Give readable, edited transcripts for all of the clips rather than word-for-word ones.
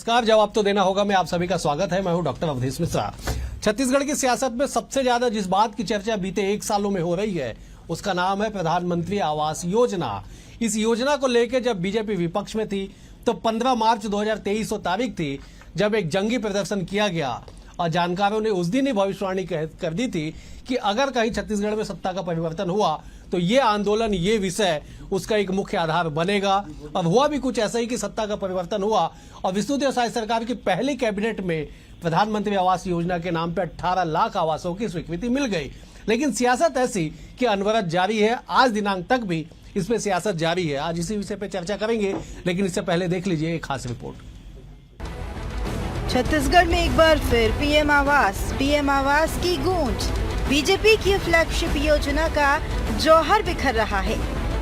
नमस्कार। जवाब तो देना होगा में आप सभी का स्वागत है। मैं हूं डॉक्टर अवधेश मिश्रा। छत्तीसगढ़ की सियासत में सबसे ज्यादा जिस बात की चर्चा बीते 1 सालों में हो रही है उसका नाम है प्रधानमंत्री आवास योजना। इस योजना को लेकर जब बीजेपी विपक्ष में थी तो 15 मार्च 2023 तारीख थी जब एक जंगी प्रदर्शन किया गया और जानकारों ने उस दिन ही भविष्यवाणी कर दी थी कि अगर कहीं छत्तीसगढ़ में सत्ता का परिवर्तन हुआ तो ये आंदोलन, ये विषय उसका एक मुख्य आधार बनेगा। और हुआ भी कुछ ऐसा ही कि सत्ता का परिवर्तन हुआ और विष्णुदेव साय सरकार की पहली कैबिनेट में प्रधानमंत्री आवास योजना के नाम पर 18 लाख आवासों की स्वीकृति मिल गई। लेकिन सियासत ऐसी कि अनवरत जारी है, आज दिनांक तक भी इसमें सियासत जारी है। आज इसी विषय पर चर्चा करेंगे, लेकिन इससे पहले देख लीजिए एक खास रिपोर्ट। छत्तीसगढ़ में एक बार फिर पीएम आवास की गूंज। बीजेपी की फ्लैगशिप योजना का जौहर बिखर रहा है।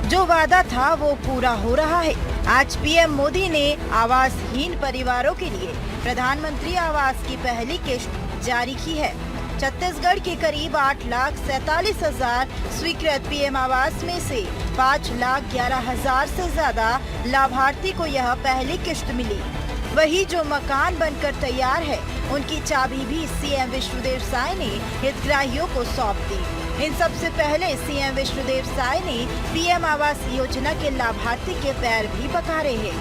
जो वादा था वो पूरा हो रहा है। आज पीएम मोदी ने आवासहीन परिवारों के लिए प्रधानमंत्री आवास की पहली किश्त जारी की है। छत्तीसगढ़ के करीब 8,47,000 स्वीकृत पीएम आवास में से 5,11,000 से ज्यादा लाभार्थी को यह पहली किश्त मिली। वही जो मकान बनकर तैयार है उनकी चाबी भी सीएम विष्णुदेव साय ने हितग्राहियों को सौंप दी। इन सबसे पहले सीएम विष्णुदेव साय ने पीएम आवास योजना के लाभार्थी के पैर भी पखारे हैं।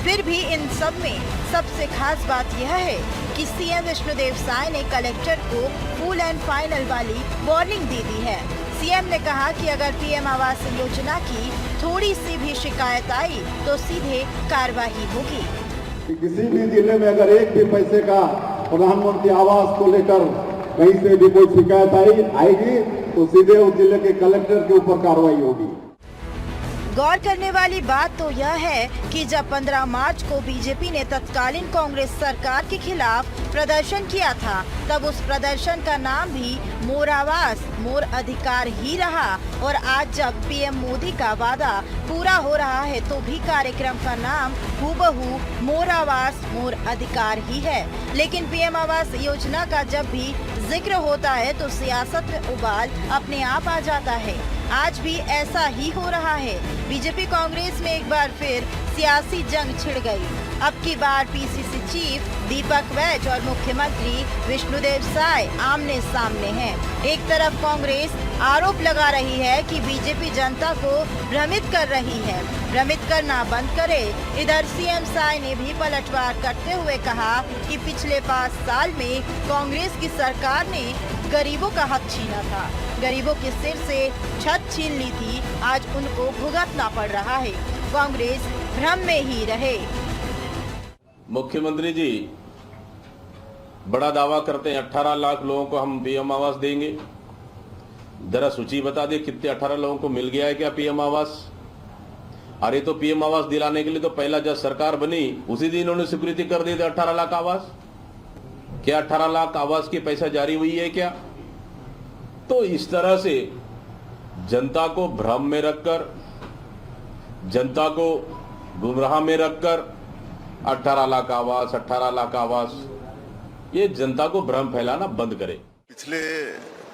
फिर भी इन सब में सबसे खास बात यह है कि सीएम विष्णुदेव साय ने कलेक्टर को फुल एंड फाइनल वाली वार्निंग दे दी है। सीएम ने कहा कि अगर पीएम आवास योजना की थोड़ी सी भी शिकायत आई तो सीधे कार्रवाई होगी। किसी भी जिले में अगर एक भी पैसे का प्रधानमंत्री आवास को लेकर कहीं से भी कोई शिकायत आएगी तो सीधे उस जिले के कलेक्टर के ऊपर कार्रवाई होगी। गौर करने वाली बात तो यह है कि जब 15 मार्च को बीजेपी ने तत्कालीन कांग्रेस सरकार के खिलाफ प्रदर्शन किया था तब उस प्रदर्शन का नाम भी मोर आवास मोर अधिकार ही रहा। और आज जब पीएम मोदी का वादा पूरा हो रहा है तो भी कार्यक्रम का नाम हूबहू मोर आवास मोर अधिकार ही है। लेकिन पीएम आवास योजना का जब भी जिक्र होता है तो सियासत में उबाल अपने आप आ जाता है। आज भी ऐसा ही हो रहा है। बीजेपी कांग्रेस में एक बार फिर सियासी जंग छिड़ गई। अब की बार पीसीसी चीफ दीपक वैज और मुख्यमंत्री विष्णुदेव साय आमने सामने हैं। एक तरफ कांग्रेस आरोप लगा रही है कि बीजेपी जनता को भ्रमित कर रही है, भ्रमित करना बंद करे। इधर सीएम साय ने भी पलटवार करते हुए कहा कि पिछले 5 साल में कांग्रेस की सरकार ने गरीबों का हक छीना था, गरीबों के सिर से छत छीन ली थी। आज उनको भुगतना पड़ रहा है। कांग्रेस भ्रम में ही रहे। मुख्यमंत्री जी बड़ा दावा करते हैं 18 लाख लोगों को हम पीएम आवास देंगे। जरा सूची बता दे कितने 18 लोगों को मिल गया है क्या पीएम आवास? अरे तो पीएम आवास दिलाने के लिए तो पहला जब सरकार बनी उसी दिन उन्होंने स्वीकृति कर दी थी 18 लाख आवास। क्या 18 लाख आवास की पैसा जारी हुई है क्या? तो इस तरह से जनता को भ्रम में रखकर, जनता को गुमराह में रखकर 18 लाख आवास, ये जनता को भ्रम फैलाना बंद करे। पिछले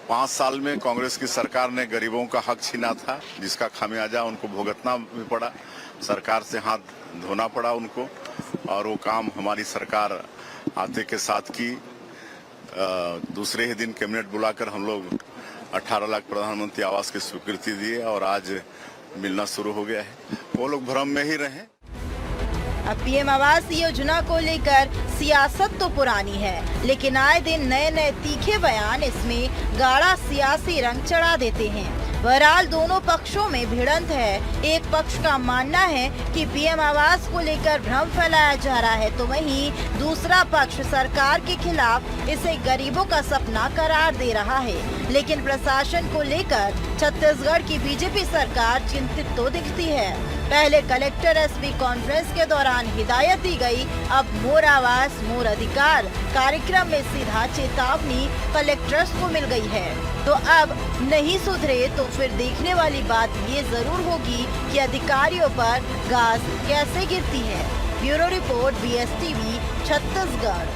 5 साल में कांग्रेस की सरकार ने गरीबों का हक छीना था, जिसका खामियाजा उनको भुगतना भी पड़ा, सरकार से हाथ धोना पड़ा उनको। और वो काम हमारी सरकार आते के साथ की। दूसरे ही दिन कैबिनेट बुलाकर हम लोग 18 लाख प्रधानमंत्री आवास की स्वीकृति दिए और आज मिलना शुरू हो गया है। वो लोग भ्रम में ही रहे। अब पीएम आवास योजना को लेकर सियासत तो पुरानी है, लेकिन आए दिन नए नए तीखे बयान इसमें गाढ़ा सियासी रंग चढ़ा देते हैं। बहरहाल दोनों पक्षों में भिड़ंत है। एक पक्ष का मानना है कि पीएम आवास को लेकर भ्रम फैलाया जा रहा है, तो वहीं दूसरा पक्ष सरकार के खिलाफ इसे गरीबों का सपना करार दे रहा है। लेकिन प्रशासन को लेकर छत्तीसगढ़ की बीजेपी सरकार चिंतित तो दिखती है। पहले कलेक्टर एसपी कॉन्फ्रेंस के दौरान हिदायत दी गई, अब मोर आवास मोर अधिकार कार्यक्रम में सीधा चेतावनी कलेक्टर्स को मिल गई है। तो अब नहीं सुधरे तो फिर देखने वाली बात ये जरूर होगी कि अधिकारियों पर घास कैसे गिरती है। Bureau report BSTV Chhattisgarh.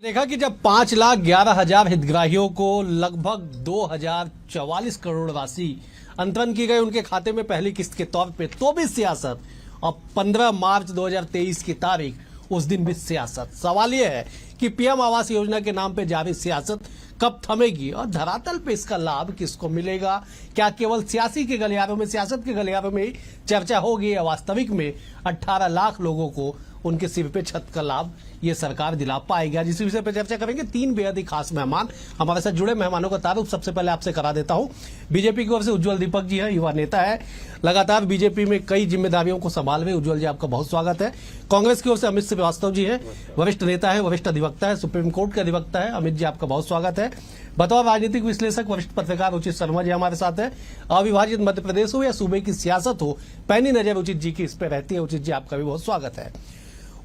देखा कि जब 5,11,000 हितग्राहियों को लगभग 2,044 करोड़ राशि अंतरण की गई उनके खाते में पहली किस्त के तौर पे, तो भी सियासत और 15 मार्च 2023 की तारीख, उस दिन भी सियासत। सवाल यह है कि पीएम आवास योजना के नाम पे जारी सियासत कब थमेगी और धरातल पे इसका लाभ किसको मिलेगा? क्या केवल सियासी के गलियारों में, सियासत के गलियारों में ही चर्चा होगी या वास्तविक में 18 लाख लोगों को उनके सिर पे छत का लाभ ये सरकार दिला पाएगा? जिस विषय पर चर्चा करेंगे तीन बेहद ही खास मेहमान हमारे साथ जुड़े। मेहमानों का तारुफ सबसे पहले आपसे करा देता हूं। बीजेपी की ओर से उज्ज्वल दीपक जी है, युवा नेता है, लगातार बीजेपी में कई जिम्मेदारियों को संभाल रहे। उज्ज्वल जी, आपका बहुत स्वागत है। कांग्रेस की ओर से अमित श्रीवास्तव जी है, वरिष्ठ नेता है, वरिष्ठ अधिवक्ता है, सुप्रीम कोर्ट के अधिवक्ता है। अमित जी, आपका बहुत स्वागत है। बतौर राजनीतिक विश्लेषक वरिष्ठ पत्रकार उचित शर्मा जी हमारे साथ है। अविभाजित मध्य प्रदेश हो या सूबे की सियासत हो, पैनी नजर उचित जी की इस पे रहती है। उचित जी, आपका भी बहुत स्वागत है।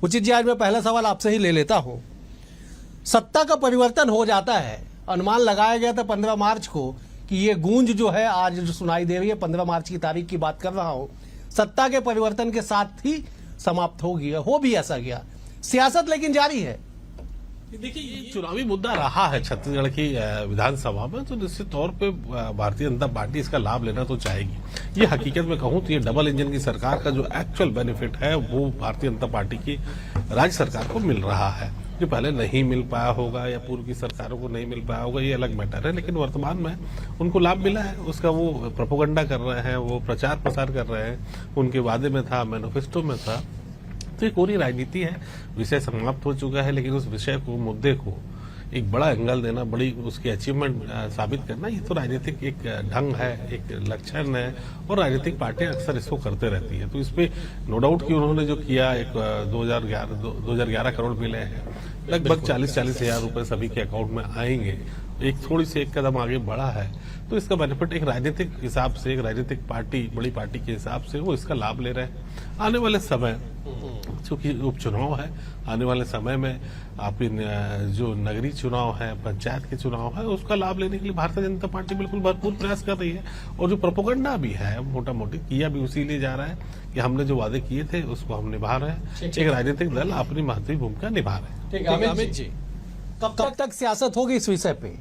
उचित जी, आज मैं पहला सवाल आपसे ही ले लेता हूं। सत्ता का परिवर्तन हो जाता है, अनुमान लगाया गया था 15 मार्च को कि ये गूंज जो है आज जो सुनाई दे रही है, 15 मार्च की तारीख की बात कर रहा हूं, सत्ता के परिवर्तन के साथ ही समाप्त होगी। हो भी ऐसा गया, सियासत लेकिन जारी है। देखिए, ये चुनावी मुद्दा रहा है छत्तीसगढ़ की विधानसभा में, तो निश्चित तौर पे भारतीय जनता पार्टी इसका लाभ लेना तो चाहेगी। ये हकीकत में कहूं तो ये डबल इंजन की सरकार का जो एक्चुअल बेनिफिट है वो भारतीय जनता पार्टी की राज्य सरकार को मिल रहा है। जो पहले नहीं मिल पाया होगा या पूर्व की सरकारों को नहीं मिल पाया होगा, ये अलग मैटर है, लेकिन वर्तमान में उनको लाभ मिला है। उसका वो प्रोपेगेंडा कर रहे हैं, वो प्रचार प्रसार कर रहे हैं, उनके वादे में था, मैनिफेस्टो में था। तो ये पूरी राजनीति है, विषय समाप्त हो चुका है, लेकिन उस विषय को, मुद्दे को एक बड़ा एंगल देना, बड़ी उसकी अचीवमेंट साबित करना, ये तो राजनीतिक एक ढंग है, एक लक्षण है, और राजनीतिक पार्टियां अक्सर इसको करते रहती है। तो इसमें नो डाउट कि उन्होंने जो किया, एक 2011 करोड़ मिले हैं, लगभग 40 हजार रुपए सभी के अकाउंट में आएंगे। एक थोड़ी सी एक कदम आगे बढ़ा है, तो इसका बेनिफिट एक राजनीतिक हिसाब से, एक राजनीतिक पार्टी, बड़ी पार्टी के हिसाब से वो इसका लाभ ले रहे हैं। आने वाले समय, चूंकि उपचुनाव है, आने वाले समय में आपकी जो नगरीय चुनाव है, पंचायत के चुनाव है, उसका लाभ लेने के लिए भारतीय जनता पार्टी बिल्कुल भरपूर प्रयास कर रही है। और जो प्रोपेगेंडा भी है, मोटा मोटी किया भी उसी लिए जा रहा है कि हमने जो वादे किए थे उसको हम निभा रहे हैं। एक राजनीतिक दल अपनी महत्वपूर्ण भूमिका निभा रहे हैं। ठीक है अमित जी, कब तक सियासत होगी इस विषय पे?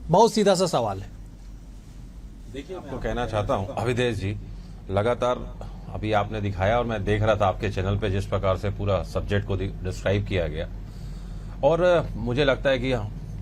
बहुत सीधा सा सवाल है। देखिए, आपको कहना चाहता हूं अविदेश जी, लगातार अभी आपने दिखाया और मैं देख रहा था आपके चैनल पे जिस प्रकार से पूरा सब्जेक्ट को डिस्क्राइब किया गया, और मुझे लगता है कि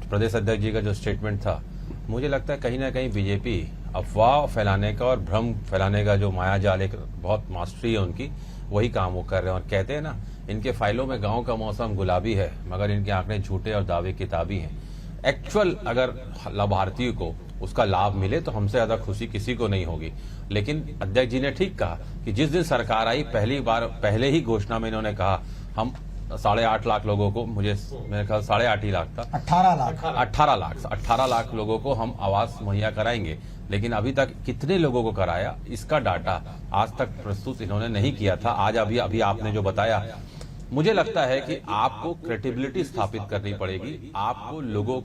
प्रदेश अध्यक्ष जी का जो स्टेटमेंट था, मुझे लगता है कहीं ना कहीं बीजेपी अफवाह फैलाने का और भ्रम फैलाने का जो मायाजाल, एक बहुत मास्टरी है उनकी, वही काम वो कर रहे हैं। और कहते हैं ना, इनके फाइलों में गांव का मौसम गुलाबी है, मगर इनके आंकड़े झूठे और दावे किताबी हैं। एक्चुअल अगर लाभार्थी को उसका लाभ मिले तो हमसे ज्यादा खुशी किसी को नहीं होगी। लेकिन अध्यक्ष जी ने ठीक कहा कि जिस दिन सरकार आई, पहले ही घोषणा में इन्होंने कहा हम 8.5 लाख लोगों को, मेरे ख्याल 8.5 ही लाख था, 18 लाख लोगों को हम आवास मुहैया कराएंगे। लेकिन अभी तक कितने लोगों को कराया, इसका डाटा आज तक प्रस्तुत इन्होंने नहीं किया था। आज अभी आपने जो बताया, मुझे लगता है कि आपको क्रेडिबिलिटी स्थापित करनी पड़ेगी, आपको लोगों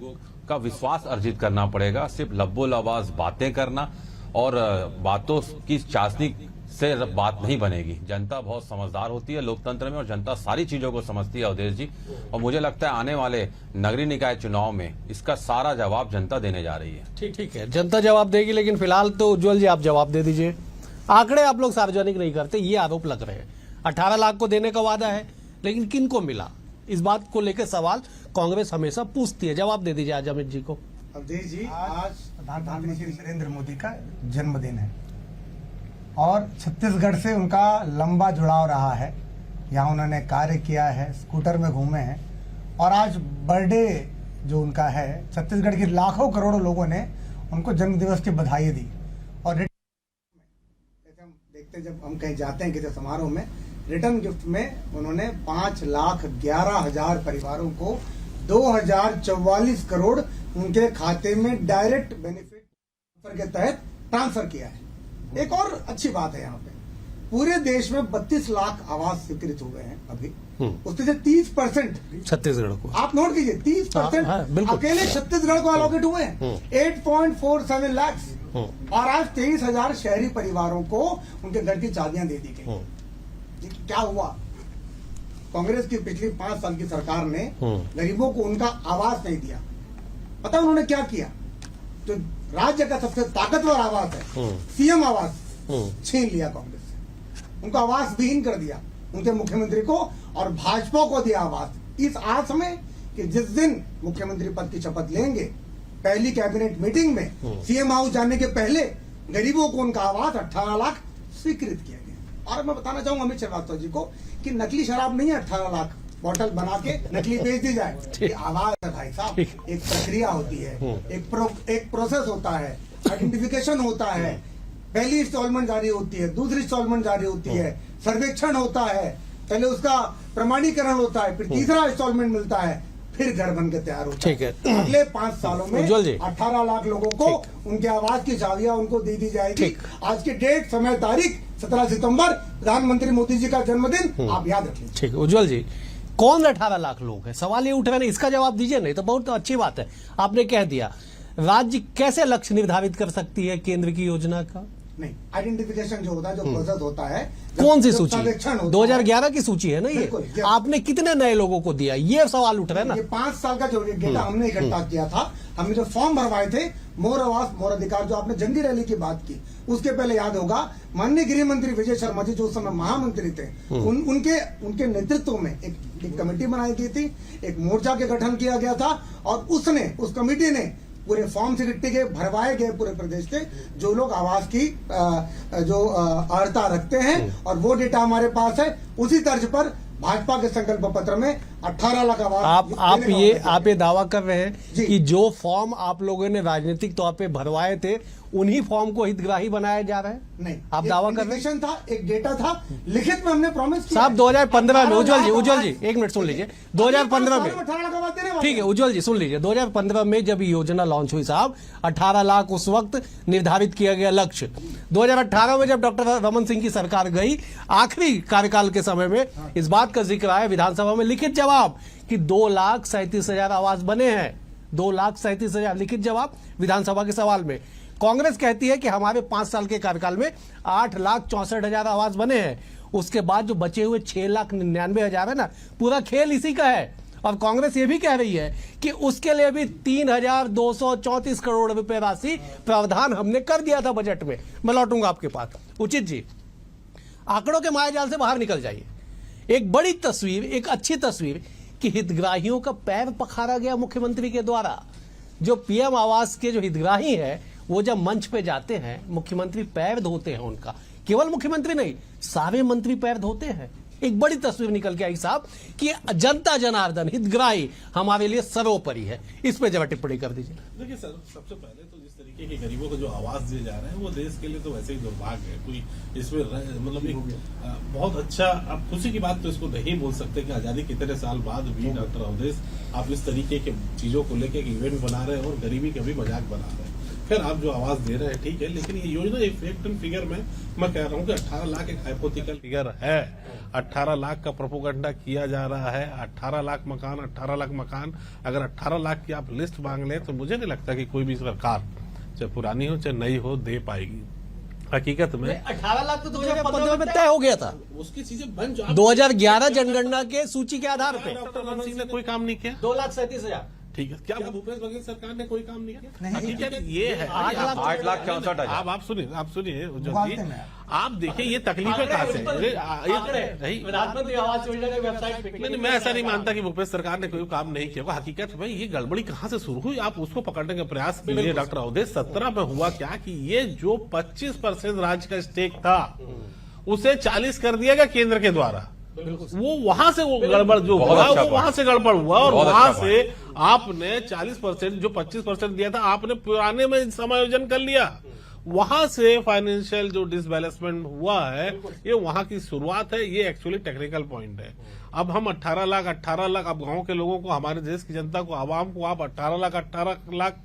का विश्वास अर्जित करना पड़ेगा। सिर्फ लब्बो लबाज बातें करना और बातों की चाशनी से बात नहीं बनेगी। जनता बहुत समझदार होती है लोकतंत्र में, और जनता सारी चीजों को समझती है अवधेश जी। और मुझे लगता है आने वाले नगरीय निकाय चुनाव में इसका सारा जवाब जनता देने जा रही है। ठीक है, जनता जवाब देगी, लेकिन फिलहाल तो उज्ज्वल जी आप जवाब दे दीजिए। आंकड़े आप लोग सार्वजनिक नहीं करते, ये आरोप लग रहे हैं। 18 लाख को देने का वादा है, लेकिन किन को मिला, इस बात को लेकर सवाल कांग्रेस हमेशा पूछती है। जवाब दे दीजिए आज अमित जी को। अवधेश जी, आज प्रधानमंत्री श्री नरेंद्र मोदी का जन्मदिन है और छत्तीसगढ़ से उनका लंबा जुड़ाव रहा है। यहाँ उन्होंने कार्य किया है, स्कूटर में घूमे हैं, और आज बर्थडे जो उनका है, छत्तीसगढ़ के लाखों करोड़ों लोगों ने उनको जन्मदिवस की बधाई दी। और हम देखते हैं, जब हम कहीं जाते हैं किसी समारोह में, रिटर्न गिफ्ट में उन्होंने 5,11,000 परिवारों को 2,044 करोड़ उनके खाते में डायरेक्ट बेनिफिट के तहत ट्रांसफर किया है। एक और अच्छी बात है, यहाँ पे पूरे देश में 32 लाख आवास स्वीकृत हुए हैं अभी, उसमें से 30% छत्तीसगढ़ को, आप नोट कीजिए, 30% अकेले छत्तीसगढ़ को अलॉकेट हुए हैं, 8.47 लाख। और आज 23,000 शहरी परिवारों को उनके घर की चाबियां दे दी गई। क्या हुआ? कांग्रेस की पिछली 5 साल की सरकार ने गरीबों को उनका आवास नहीं दिया। पता उन्होंने क्या किया? तो राज्य का सबसे ताकतवर आवास है, सीएम आवास, छीन लिया कांग्रेस से। उनको आवास विहीन कर दिया, उनके मुख्यमंत्री को, और भाजपा को दिया आवास इस आस में कि जिस दिन मुख्यमंत्री पद की शपथ लेंगे, पहली कैबिनेट मीटिंग में सीएम हाउस जाने के पहले गरीबों को उनका आवास 18 लाख स्वीकृत किया गया। और मैं बताना चाहूंगा अमित श्रीवास्तव जी को कि नकली शराब नहीं है 18 लाख बॉटल बना के नकली बेच दी जाए। ये आवाज है भाई साहब, एक प्रक्रिया होती है, एक प्रोसेस होता है, आइडेंटिफिकेशन होता है, पहली इंस्टॉलमेंट जारी होती है, दूसरी इंस्टॉलमेंट जारी होती है, सर्वेक्षण होता है, पहले उसका प्रमाणीकरण होता है, फिर तीसरा इंस्टॉलमेंट मिलता है, फिर घर बन के तैयार होता है। अगले 5 सालों में 18 लाख लोगों को उनके आवास की चाबियां उनको दे दी जाएगी। आज की डेट, समय, तारीख 17 सितंबर, प्रधानमंत्री मोदी जी का जन्मदिन, आप याद रखिए। ठीक है उज्जवल जी, कौन 18 लाख लोग हैं? सवाल ये उठ रहा है, इसका जवाब दीजिए। नहीं तो बहुत अच्छी बात है, आपने कह दिया। राज्य कैसे लक्ष्य निर्धारित कर सकती है केंद्र की योजना का? नहीं, आइडेंटिफिकेशन जो होता है, जो प्रोसेस होता है, कौन सी सूची? 2011 की सूची है ना ये? आपने कितने नए लोगों को दिया, ये सवाल उठ रहा है ना। ये 5 साल का जो डेटा हमने इकट्ठा किया था, हमने जो फॉर्म भरवाए थे, मोर आवास मोर अधिकार, जो आपने जंगी रैली की बात की, उसके पहले याद होगा माननीय गृह मंत्री विजय शर्मा जी, जो उस समय महामंत्री थे, उनके नेतृत्व में एक कमेटी बनाई गई थी, एक मोर्चा के गठन किया गया था, और उस कमेटी ने पूरे फॉर्म से गए भरवाए गए पूरे प्रदेश के जो लोग आवास की जो अर्हता रखते हैं, और वो डेटा हमारे पास है। उसी तर्ज पर भाजपा के संकल्प पत्र में 18 लाख आवास आप ये दावा कर रहे हैं कि जो फॉर्म आप लोगों ने राजनीतिक तौर पे भरवाए थे, उन्हीं फॉर्म को हितग्राही बनाया जा रहा है? नहीं, आप दावा कर रहे हैं? था, एक डेटा था, लिखित में हमने प्रॉमिस किया। साहब 2015 में, उज्जवल जी एक मिनट सुन लीजिए, 2015 में, 18 लाख आवास देने वाले। ठीक है उज्जवल जी सुन लीजिए, 2015 में जब योजना लॉन्च हुई साहब, 18 लाख उस वक्त निर्धारित किया गया लक्ष्य। 2018 में जब डॉक्टर रमन सिंह की सरकार गई, आखिरी कार्यकाल के समय में इस बात का जिक्र आया विधानसभा में लिखित जवाब कि 2,37,000 आवास बने हैं। 2,37,000 लिखित जवाब विधानसभा के सवाल में। कांग्रेस कहती है कि हमारे 5 साल के कार्यकाल में 8,64,000 आवास बने हैं। उसके बाद जो बचे हुए 6,99,000 है ना, पूरा खेल इसी का है। और कांग्रेस ये भी कह रही है कि उसके लिए भी 3,234 करोड़ रुपए राशि प्रावधान हमने कर दिया था बजट में। मैं लौटूंगा आपके पास। उचित जी, आंकड़ों के मायाजाल से बाहर निकल जाइए। एक बड़ी तस्वीर, एक अच्छी तस्वीर कि हितग्राहियों का पैर पखारा गया मुख्यमंत्री के द्वारा। जो पीएम आवास के जो हितग्राही है, वो जब मंच पे जाते हैं, मुख्यमंत्री पैर धोते हैं उनका। केवल मुख्यमंत्री नहीं, सारे मंत्री पैर धोते हैं। एक बड़ी तस्वीर निकल के आई साहब कि जनता जनार्दन, हितग्राही हमारे लिए सर्वोपरि है। इस पे जरा टिप्पणी कर दीजिए। देखिए सर, सबसे पहले तो जिस तरीके के गरीबों को जो आवास दिए जा रहे हैं, वो देश के लिए तो वैसे ही दुर्भाग्य है। कोई इसमें मतलब एक बहुत अच्छा, आप खुशी की बात तो इसको नहीं बोल सकते कि आजादी कितने साल बाद भी डॉक्टर अवधेश आप इस तरीके के चीजों को लेकर एक इवेंट बना रहे हैं और गरीबी का भी मजाक बना रहे हैं। फिर आप जो आवाज दे रहे हैं ठीक है, लेकिन ये योजना एक फैक्ट एंड फिगर में मैं कह रहा हूँ कि 18 लाख एक हाइपोथेटिकल फिगर है। 18 लाख का प्रोपोगंडा किया जा रहा है। 18 लाख मकान, अगर 18 लाख की आप लिस्ट मांग लें तो मुझे नहीं लगता कि कोई भी सरकार, चाहे पुरानी हो चाहे नई हो, दे पाएगी। हकीकत में 18 लाख तो 2015 में तय हो गया था। उसकी चीजें बन 2011 जनगणना के सूची के आधार पे डॉक्टर रमन सिंह ने कोई काम नहीं किया। 2,37,000। ठीक है, क्या भूपेश बघेल सरकार ने कोई काम नहीं किया? हकीकत ये है 8,64,000। आप सुनिए आप देखिए ये तकलीफें कहाँ से? प्रधानमंत्री आवास योजना की वेबसाइट पे नहीं, मैं ऐसा नहीं मानता कि भूपेश सरकार ने कोई काम नहीं किया। हकीकत में ये गड़बड़ी कहाँ से शुरू हुई, आप उसको पकड़ने का प्रयास कीजिए। डॉक्टर अवधेश, 17 में हुआ क्या कि ये जो 25% राज्य का स्टेक था, उसे 40 कर दिया गया केंद्र के द्वारा। वो वहां से वो गड़बड़ जो हुआ, वो वहां से गड़बड़ हुआ, और वहां से आपने 40% जो 25% दिया था, आपने पुराने में समायोजन कर लिया। वहां से फाइनेंशियल जो डिसबैलेंसमेंट हुआ है, ये वहां की शुरुआत है। ये एक्चुअली टेक्निकल पॉइंट है। अब हम 18 लाख अब गांव के लोगों को, हमारे देश की जनता को, आवाम को आप 18 लाख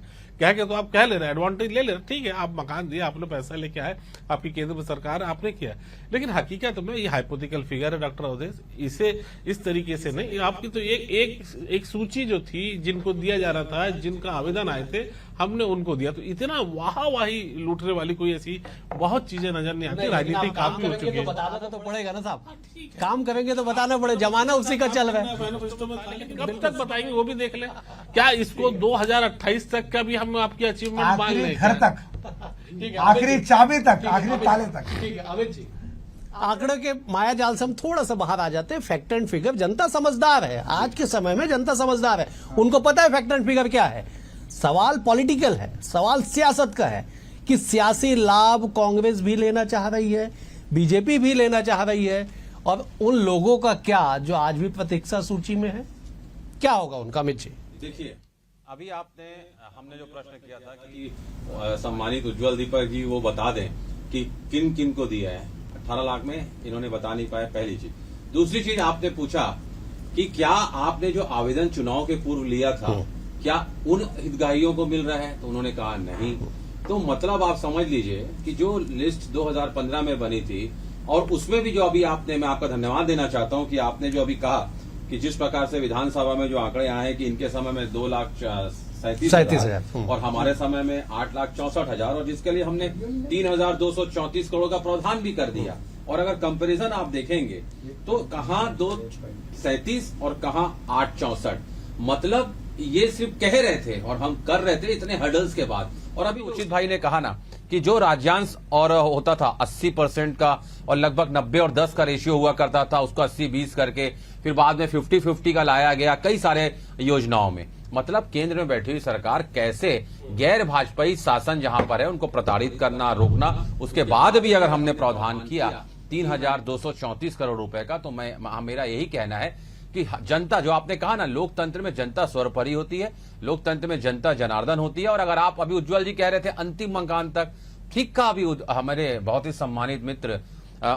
कह के तो आप कह ले रहे हैं, एडवांटेज ले रहे हैं। ठीक है, आप मकान दिए, आपने पैसा लेके आए, आपकी केंद्र में सरकार आपने किया, लेकिन हकीकत में ये हाइपोथेटिकल फिगर है डॉक्टर अवधेश। इसे इस तरीके से नहीं, आपकी तो एक सूची जो थी, जिनको दिया जा रहा था, जिनका आवेदन आए थे, हमने उनको दिया। तो इतना वाही लूटने वाली कोई ऐसी बहुत चीजें नजर नहीं आती। राजनीति काफी हो चुकी है। बताना तो पड़ेगा ना साहब, काम करेंगे तो बताना पड़े, जमाना उसी का चल रहा है। कब तक बताएंगे वो भी देख ले। क्या इसको 2028 तक का भी हम आपकी अचीवमेंट मान लें? घर तक, आखिरी चाबी तक, आखिरी ताले तक। ठीक है अमित जी, आंकड़े के माया जाल से हम थोड़ा सा बाहर आ जाते हैं। फैक्ट एंड फिगर, जनता समझदार है, आज के समय में जनता समझदार है, उनको पता है फैक्ट एंड फिगर क्या है। सवाल पॉलिटिकल है, सवाल सियासत का है कि सियासी लाभ कांग्रेस भी लेना चाह रही है, बीजेपी भी लेना चाह रही है, और उन लोगों का क्या जो आज भी प्रतीक्षा सूची में है, क्या होगा उनका? मिर्ची देखिए, अभी हमने जो प्रश्न किया था कि सम्मानित उज्जवल दीपक जी वो बता दें कि किन किन को दिया है। 18 लाख में इन्होंने बता नहीं पाए, पहली चीज। दूसरी चीज आपने पूछा कि क्या आपने जो आवेदन चुनाव के पूर्व लिया था क्या उन हितग्राहियों को मिल रहा है, तो उन्होंने कहा नहीं। तो मतलब आप समझ लीजिए कि जो लिस्ट 2015 में बनी थी और उसमें भी जो अभी मैं आपका धन्यवाद देना चाहता हूं कि आपने जो अभी कहा कि जिस प्रकार से विधानसभा में जो आंकड़े आए हैं कि इनके समय में 2,37,000 और हमारे समय में 8,64,000 और जिसके लिए हमने 3,234 करोड़ का प्रावधान भी कर दिया। और अगर कंपैरिजन आप देखेंगे तो कहां 2,37 और कहां 8,64, मतलब ये सिर्फ कह रहे थे और हम कर रहे थे इतने हर्डल्स के बाद। और अभी उचित भाई ने कहा ना कि जो राज्यांश और होता था 80% का और लगभग 90 और 10 का रेशियो हुआ करता था, उसको 80-20 करके फिर बाद में 50-50 का लाया गया कई सारे योजनाओं में। मतलब केंद्र में बैठी हुई सरकार कैसे गैर भाजपाई शासन जहां पर है उनको प्रताड़ित करना, रोकना, उसके बाद भी अगर हमने प्रावधान किया 3,234 करोड़ रुपए का, तो मेरा यही कहना है कि जनता, जो आपने कहा ना, लोकतंत्र में जनता सर्वोपरि होती है, लोकतंत्र में जनता जनार्दन होती है। और अगर आप अभी उज्जवल जी कह रहे थे अंतिम मकान तक, ठीक कहा अभी हमारे बहुत ही सम्मानित मित्र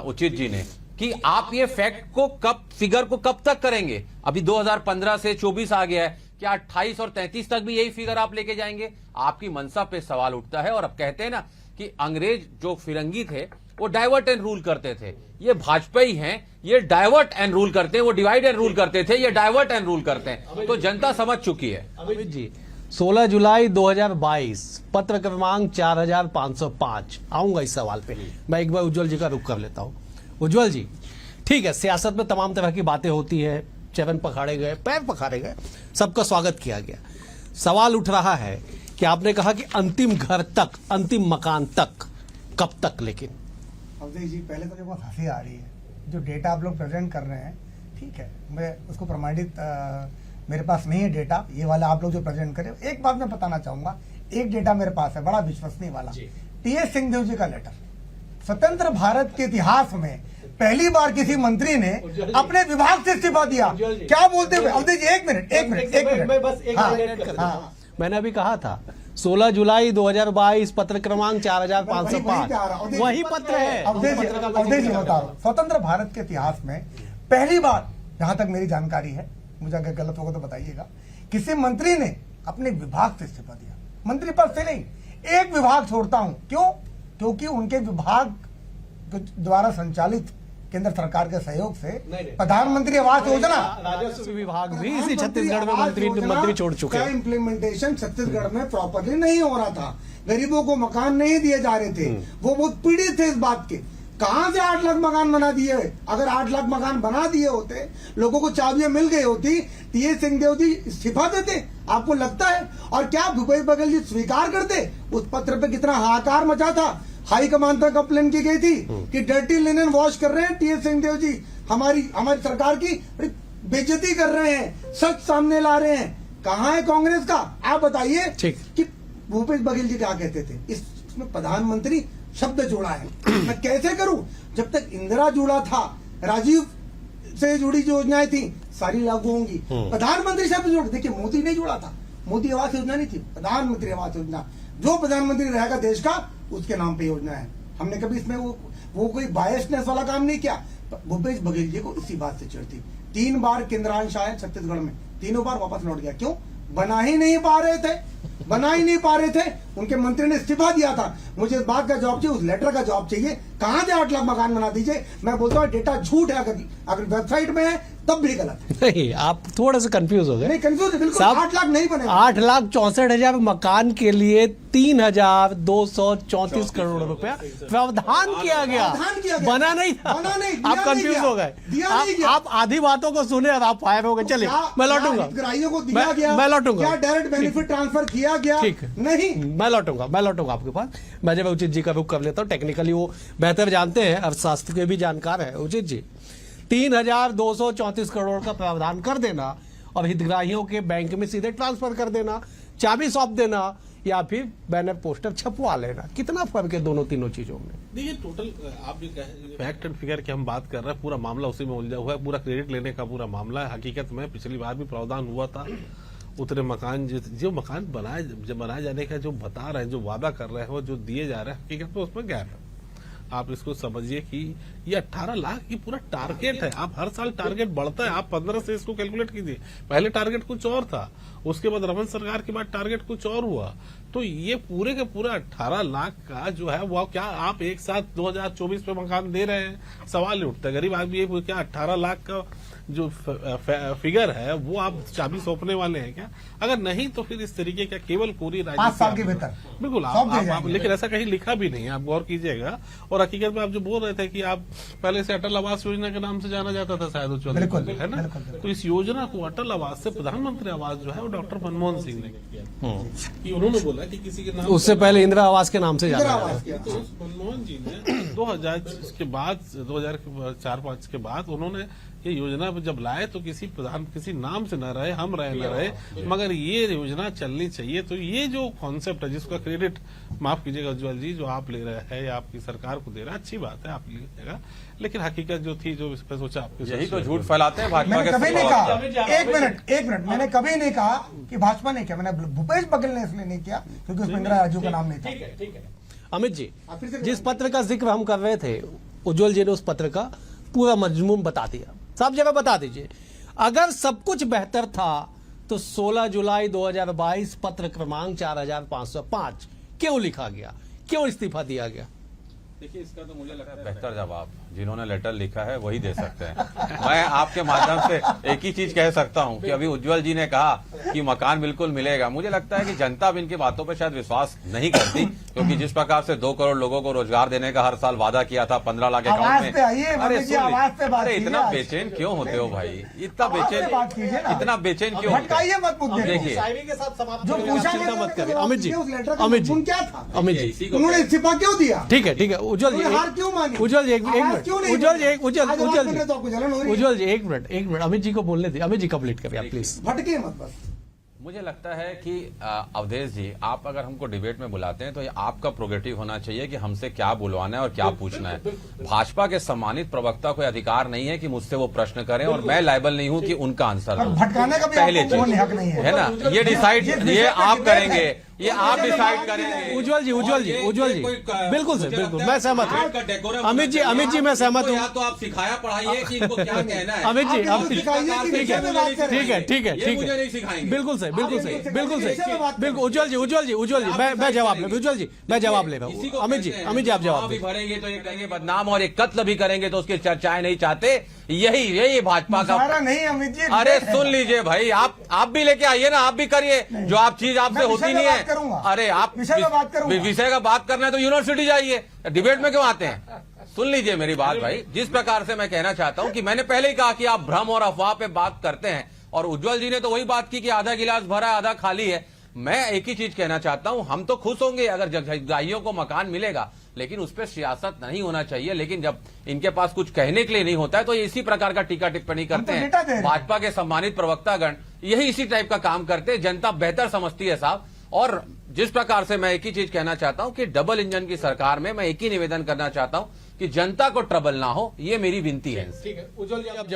उचित जी ने कि आप ये फिगर को कब तक करेंगे। अभी 2015 से 24 आ गया है, क्या 28 और 33 तक भी यही फिगर आप लेके जाएंगे? आपकी मंशा पे सवाल उठता है। और अब कहते हैं ना कि अंग्रेज जो फिरंगी थे वो डाइवर्ट एंड रूल करते थे, ये भाजपाई हैं, ये डाइवर्ट एंड रूल करते हैं। वो डिवाइड एंड रूल करते थे, ये डाइवर्ट एंड रूल करते हैं। तो जनता समझ चुकी है। अमित जी, 16 जुलाई 2022, पत्र क्रमांक 4505। आऊंगा इस सवाल पे, मैं एक बार उज्जवल जी का रुख कर लेता हूं। उज्जवल जी, ठीक है, सियासत में तमाम तरह की बातें होती है, चरण पखाड़े गए, पैर पखाड़े गए, सबका स्वागत किया गया। सवाल उठ रहा है कि आपने कहा कि अंतिम घर तक, अंतिम मकान तक, कब तक? लेकिन अवधेश जी, पहले तो बहुत हंसी आ रही है जो डेटा आप लोग प्रेजेंट कर रहे हैं, ठीक है, मैं उसको प्रमाणित मेरे पास नहीं है डेटा, ये वाला आप लोग जो प्रेजेंट करें। एक बात मैं बताना चाहूंगा, एक डेटा मेरे पास है बड़ा विश्वसनीय वाला, टी.एस. सिंहदेव जी का लेटर। स्वतंत्र भारत के इतिहास में पहली बार किसी मंत्री ने अपने विभाग से इस्तीफा दिया। क्या बोलते हुए? अवधेश जी, एक मिनट। मैंने अभी कहा था 16 जुलाई 2022, पत्र क्रमांक 4505, वही पत्र है। अवधेश जी बता रहा हूँ, स्वतंत्र भारत के इतिहास में पहली बार, जहां तक मेरी जानकारी है, मुझे अगर गलत होगा तो बताइएगा, किसी मंत्री ने अपने विभाग से इस्तीफा दिया। मंत्री पद से नहीं, एक विभाग छोड़ता हूं। क्यों? क्योंकि उनके विभाग द्वारा संचालित केंद्र सरकार के सहयोग से प्रधानमंत्री आवास योजना, राजस्व विभाग भी इसी छत्तीसगढ़ में मंत्री छोड़ चुके हैं। इम्प्लीमेंटेशन छत्तीसगढ़ में प्रॉपरली नहीं हो रहा था, गरीबों को मकान नहीं दिए जा रहे थे, वो बहुत पीड़ित थे इस बात के। कहां से 8 लाख मकान बना दिए? अगर 8 लाख मकान बना दिए होते, लोगों को चाबियां मिल गई होती, टी.एस. सिंहदेव जी इस्तीफा देते, आपको लगता है? और क्या भूपेश बघेल जी स्वीकार करते? उस पत्र पे कितना हाहाकार मचा था, हाई कमान तक कंप्लेन की गई थी कि डर्टी लिनन वॉश कर रहे हैं टी.एस. सिंहदेव जी, हमारी सरकार की बेइज्जती कर रहे हैं, सच सामने ला रहे हैं। कहां है कांग्रेस का? आप बताइए कि भूपेश बघेल जी क्या कहते थे? इसमें प्रधानमंत्री शब्द जोड़ा है, मैं कैसे करूं? जब तक इंदिरा जुड़ा था, राजीव से जुड़ी जो योजनाएं थी सारी लागू होंगी। प्रधानमंत्री शब्द जोड़, देखिए मोदी नहीं जुड़ा था, मोदी आवास योजना नहीं थी, प्रधानमंत्री आवास योजना। जो प्रधानमंत्री रहेगा देश का, उसके नाम पे योजना है। हमने कभी इसमें वो कोई बायसनेस वाला काम नहीं किया। भूपेश बघेल जी को इसी बात से चिढ़ थी। 3 बार केंद्रांश आए छत्तीसगढ़ में, तीनों बार वापस लौट गया। क्यों? बना ही नहीं पा रहे थे। उनके मंत्री ने इस्तीफा दिया था। मुझे इस बात का जवाब चाहिए, उस लेटर का जवाब चाहिए। कहां से 8 लाख मकान बना दीजिए? मैं बोलता हूँ डेटा झूठ है, अगर वेबसाइट में है तब भी गलत है। नहीं, आप थोड़ा सा कंफ्यूज हो गए। नहीं कंफ्यूज, बिल्कुल 8 लाख नहीं बने। 8,64,000 मकान के लिए 3,234 करोड़ रुपया प्रावधान किया गया, बना नहीं था। आप कंफ्यूज हो गए। आप आधी बातों को सुने और आप फायर हो गए। चलिए, मैं लौटूंगा, हितग्राहियों को दिया गया, मैं लौटूंगा। क्या डायरेक्ट बेनिफिट ट्रांसफर किया गया? नहीं, मैं लौटूंगा आपके पास। मैं जब उचित जी का रुख कर लेता हूँ, टेक्निकली वो बेहतर जानते हैं, अर्थशास्त्र के भी जानकार है उचित जी। 3,234 करोड़ का प्रावधान कर देना और हितग्राहियों के बैंक में सीधे ट्रांसफर कर देना, चाबी सौंप देना, या फिर बैनर पोस्टर छपवा लेना, कितना फर्क है दोनों तीनों चीजों में? देखिए टोटल आप जो फैक्ट एंड फिगर की हम बात कर रहे हैं, पूरा मामला उसी में उलझा हुआ है, पूरा क्रेडिट लेने का पूरा मामला है। हकीकत में पिछली बार भी प्रावधान हुआ था, उतने मकान जो मकान बनाए जाने का जो बता रहे हैं, जो वादा कर रहे हैं, वो जो दिए जा रहे हैं, हकीकत में उसमें गैप है। आप इसको समझिए कि ये 18 लाख की पूरा टारगेट है। आप हर साल टारगेट बढ़ता है, आप 15 से इसको कैलकुलेट कीजिए। पहले टारगेट कुछ और था, उसके बाद रमन सरकार के बाद टारगेट कुछ और हुआ। तो ये पूरे के पूरा 18 लाख का जो है वो क्या आप एक साथ 2024 पे मकान दे रहे हैं? सवाल उठता है। गरीब आदमी ये क्या 18 लाख का जो फिगर है वो आप चाबी सौंपने वाले हैं क्या? अगर नहीं तो फिर इस तरीके का केवल पूरी 5 साल के भीतर बिल्कुल आप लेकिन ऐसा कहीं लिखा भी नहीं है, आप गौर कीजिएगा। और हकीकत में आप जो बोल रहे थे कि आप पहले से अटल आवास योजना के नाम से जाना जाता था शायद उज्ज्वल, है ना? तो इस योजना को अटल आवास से प्रधानमंत्री आवास जो है वो डॉक्टर मनमोहन सिंह ने किया कि उन्होंने बोला कि किसी के नाम, उससे पहले इंदिरा आवास के नाम से जाना तो उस मनमोहन जी ने 2000 के बाद 2004-5 के बाद उन्होंने ये योजना जब लाए तो किसी नाम से न रहे, हम रहे न रहे, मगर ये योजना चलनी चाहिए। तो ये जो कॉन्सेप्ट है जिसका क्रेडिट माफ कीजिएगा उज्ज्वल जी जो आप ले रहे हैं या आपकी सरकार को दे रहा है, अच्छी बात है, आप लीजिएगा, लेकिन हकीकत जो थी जो इस पर सोचा आपके यही तो झूठ फैलाते हैं भाजपा मैंने के। कभी नहीं कहा, एक मिनट, मैंने कभी नहीं कहा कि भाजपा ने किया। मैंने भूपेश बघेल ने इसलिए नहीं किया क्योंकि उसमें इंदिरा राजू का नाम नहीं था। ठीक है अमित जी, जिस पत्र का जिक्र हम कर रहे थे, उज्ज्वल जी ने उस पत्र का पूरा मजमून बता दिया। सब जगह बता दीजिए। अगर सब कुछ बेहतर था तो 16 जुलाई 2022 पत्र क्रमांक 4505 क्यों लिखा गया, क्यों इस्तीफा दिया गया? देखिए इसका तो मुझे लगता है बेहतर जवाब जिन्होंने लेटर लिखा है वही दे सकते हैं। मैं आपके माध्यम से एक ही चीज कह सकता हूं कि अभी उज्ज्वल जी ने कहा कि मकान बिल्कुल मिलेगा। मुझे लगता है कि जनता भी इनकी बातों पर शायद विश्वास नहीं करती, क्योंकि जिस प्रकार से 2 करोड़ लोगों को रोजगार देने का हर साल वादा किया था 15 लाख अकाउंट में। अरे इतना बेचैन क्यों होते हो भाई? इतना बेचैन क्यों? देखिए चिंता मत करिए अमित जी, उन्होंने इस्तीफा क्यों दिया? ठीक है उज्ज्वल जी, हार क्यों मानी? उज्ज्वल जी एक मिनट, उज्ज्वल जी एक मिनट, अमित जी को बोलने दीजिए। अमित जी कंप्लीट करिए आप प्लीज। भटके मत बस। मुझे लगता है कि अवधेश जी, आप अगर हमको डिबेट में बुलाते हैं तो ये आपका प्रोग्रेटिव होना चाहिए कि हमसे क्या बुलवाना है और क्या पूछना है। भाजपा के सम्मानित प्रवक्ता को अधिकार नहीं है कि मुझसे वो प्रश्न करें और मैं लायबल नहीं हूं कि उनका आंसर दूं। भटकाने का भी पहले आपको कोई हक नहीं है ना, ये डिसाइड ये आप करेंगे, ये आप डिसाइड करेंगे। उज्ज्वल जी बिल्कुल सर, बिल्कुल मैं सहमत हूँ। अमित जी मैं सहमत हूँ। तो आप सिखाया पढ़ाइए कि इनको क्या कहना है। अमित जी आप ठीक है मुझे नहीं सिखाएंगे। बिल्कुल सही बिल्कुल उज्ज्वल जी मैं जवाब ले रहा हूँ। अमित जी आप जवाब भी भरेंगे तो ये कहेंगे बदनाम, और एक कत्ल भी करेंगे तो उसकी चर्चाएं नहीं चाहते। यही भाजपा का नहीं अमित जी। अरे सुन लीजिए भाई, आप भी लेके आइए ना, आप भी करिए जो आप चीज आपसे होती नहीं है। अरे आप विषय का बात करना है तो यूनिवर्सिटी जाइए, डिबेट में क्यों आते हैं? सुन लीजिए मेरी बात भाई। जिस प्रकार से मैं कहना चाहता हूं कि मैंने पहले ही कहा कि आप भ्रम और अफवाह पे बात करते हैं, और उज्ज्वल जी ने तो वही बात की कि आधा गिलास भरा आधा खाली है। मैं एक ही चीज कहना चाहता हूं, हम तो खुश होंगे अगर जगदाइयों को मकान मिलेगा, लेकिन उस पर सियासत नहीं होना चाहिए। लेकिन जब इनके पास कुछ कहने के लिए नहीं होता है तो ये इसी प्रकार का टीका टिप्पणी करते हैं। भाजपा के सम्मानित प्रवक्तागण यही इसी टाइप का काम करते हैं। जनता बेहतर समझती है साहब। और जिस प्रकार से मैं एक ही चीज कहना चाहता हूं कि डबल इंजन की सरकार में मैं एक ही निवेदन करना चाहता हूं कि जनता को ट्रबल ना हो, ये मेरी विनती है। ठीक है उज्ज्वल जी अब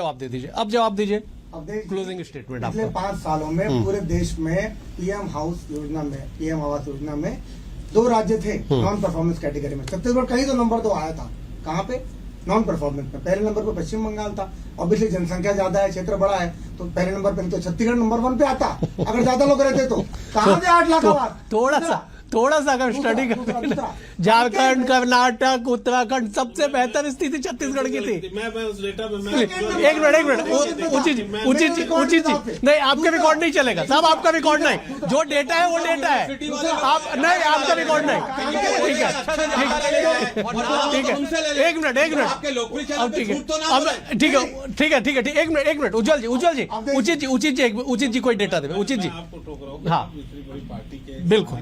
जवाब दीजिए। Closing statement. पिछले 5 सालों में पूरे देश में पीएम आवास योजना में 2 राज्य थे नॉन परफॉर्मेंस कैटेगरी में। छत्तीसगढ़ कहीं तो नंबर 2 आया था। कहाँ पे? नॉन परफॉर्मेंस में। पहले नंबर पर पश्चिम बंगाल था। ऑब्वियसली जनसंख्या ज्यादा है, क्षेत्र बड़ा है, तो पहले नंबर पे नहीं तो छत्तीसगढ़ नंबर 1 पे आता अगर ज्यादा लोग रहते तो। कहाँ से 8 लाख आवास? थोड़ा सा अगर स्टडी करते, झारखंड, कर्नाटक, उत्तराखंड सबसे बेहतर स्थिति छत्तीसगढ़ की थी। एक मिनट उचित जी नहीं, आपका रिकॉर्ड नहीं चलेगा साहब, आपका रिकॉर्ड नहीं। जो डेटा है वो डेटा है, आप नहीं, आपका रिकॉर्ड नहीं। ठीक है एक मिनट उचित जी कोई डेटा देवे। उचित जी हाँ बिल्कुल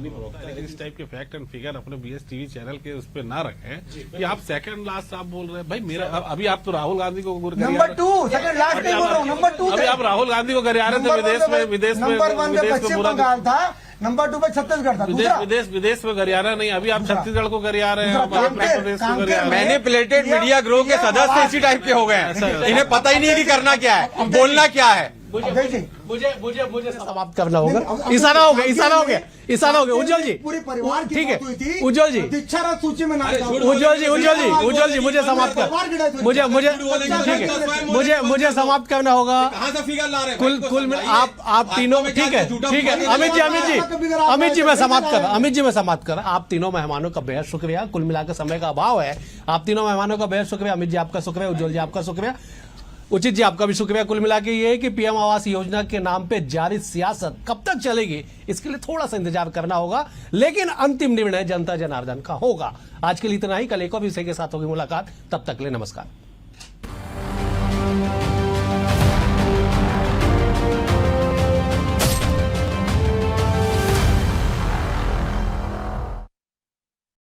इस टाइप के फैक्ट एंड फिगर अपने BS टीवी चैनल के उस पर ना रखें कि आप सेकंड लास्ट आप बोल रहे हैं। भाई मेरा अभी आप तो राहुल गांधी को नंबर 2 सेकंड लास्ट नहीं बोल रहा हूँ, नंबर 2 अभी आप राहुल गांधी को गरिया रहे थे विदेश में नंबर 1 पे पश्चिम बंगाल था, नंबर 2 पे छत्तीसगढ़ था। दूसरा विदेश में गरियाना नहीं, अभी आप छत्तीसगढ़ को गरिया रहे हैं, दूसरा मध्य प्रदेश को गरिया रहे हैं। मैनिपुलेटेड मीडिया ग्रोह के सदस्य इसी टाइप के हो गए हैं, इन्हें पता ही नहीं है कि करना क्या है, बोलना क्या है। मुझे समाप्त करना होगा। इशारा हो गया उज्जवल जी, पूरे परिवार की ठीक है मौत हुई थी। उज्जवल जी, दीक्षारथ सूची में नाम था। उज्जवल जी मुझे समाप्त कर, मुझे समाप्त करना होगा। कहां से फिगर ला रहे कुल आप तीनों, ठीक है अमित जी मैं समाप्त कर आप तीनों मेहमानों का बेहद शुक्रिया। कुल मिलाकर समय का अभाव है, आप तीनों मेहमानों का बेहद शुक्रिया। अमित जी आपका शुक्रिया, उज्जवल जी आपका शुक्रिया, उचित जी आपका भी शुक्रिया। कुल मिला के ये है कि PM आवास योजना के नाम पे जारी सियासत कब तक चलेगी, इसके लिए थोड़ा सा इंतजार करना होगा, लेकिन अंतिम निर्णय जनता जनार्दन का होगा। आज के लिए इतना ही, कल एक और विषय के साथ होगी मुलाकात, तब तक के लिए नमस्कार।